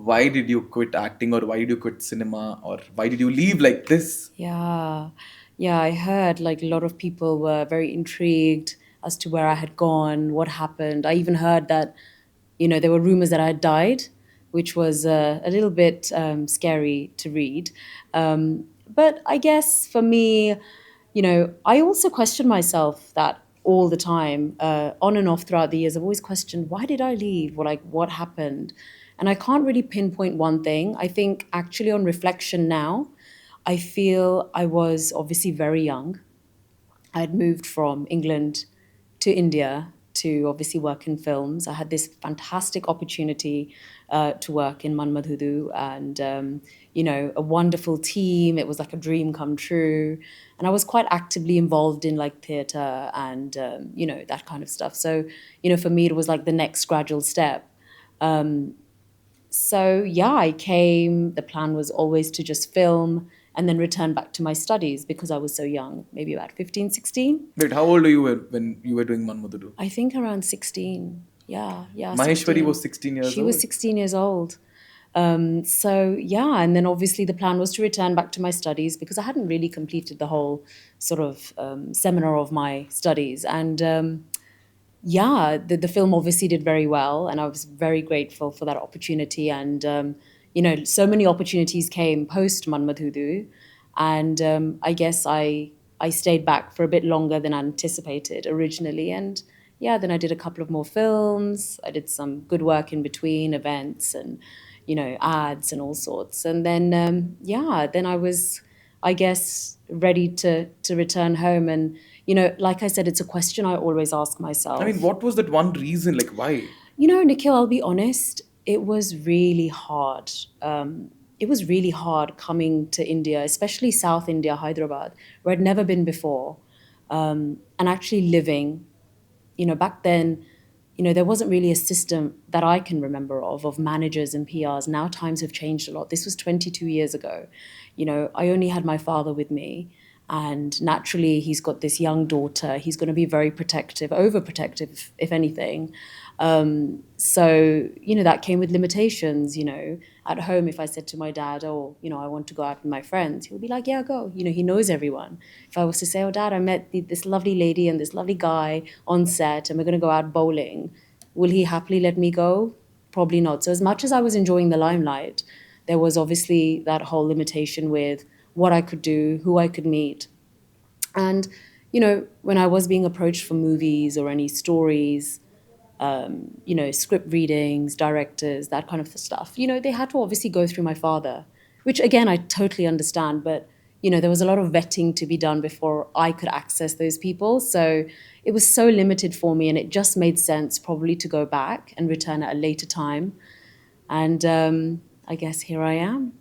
why did you quit acting, or why did you quit cinema, or why did you leave like this? Yeah. Yeah, I heard like a lot of people were very intrigued as to where I had gone, what happened. I even heard that, there were rumors that I had died, which was a little bit scary to read. But I guess for me, I also question myself that all the time, on and off throughout the years. I've always questioned, why did I leave? What happened? And I can't really pinpoint one thing. I think actually on reflection now, I feel I was obviously very young. I had moved from England to India to obviously work in films. I had this fantastic opportunity to work in Manmadhudu and, a wonderful team. It was like a dream come true. And I was quite actively involved in like theatre and, that kind of stuff. So, for me, it was like the next gradual step. So yeah, I came. The plan was always to just film and then return back to my studies because I was so young, maybe about 15, 16. Wait, how old you were when you were doing Manmadudu? I think around 16. Yeah, yeah, Maheshwari was 16. 16 years She was old. 16 years old. So yeah, and then obviously the plan was to return back to my studies because I hadn't really completed the whole sort of seminar of my studies. And yeah, the film obviously did very well, and I was very grateful for that opportunity. And so many opportunities came post Manmadhudu, and I guess I stayed back for a bit longer than anticipated originally. And yeah, then I did a couple of more films. I did some good work in between events and ads and all sorts. And then yeah, then I was, I guess, ready to return home. And like I said, it's a question I always ask I mean, myself. what was that one reason? Like, why? Nikhil, I'll be honest, it was really hard. It was really hard coming to India, especially South India, Hyderabad, where I'd never been before, and actually living. Back then, there wasn't really a system that I can remember of managers and PRs. Now times have changed a lot. This was 22 years ago. I only had my father with me, and naturally, he's got this young daughter. He's going to be very protective, overprotective, if anything. So, that came with limitations. At home, if I said to my dad, oh, I want to go out with my friends, he'll be like, yeah, go. He knows everyone. If I was to say, oh, dad, I met this lovely lady and this lovely guy on set and we're going to go out bowling, will he happily let me go? Probably not. So, as much as I was enjoying the limelight, there was obviously that whole limitation with what I could do, who I could meet. And, when I was being approached for movies or any stories, script readings, directors, that kind of stuff. They had to obviously go through my father, which again, I totally understand. But, there was a lot of vetting to be done before I could access those people. So it was so limited for me. And it just made sense probably to go back and return at a later time. And I guess here I am.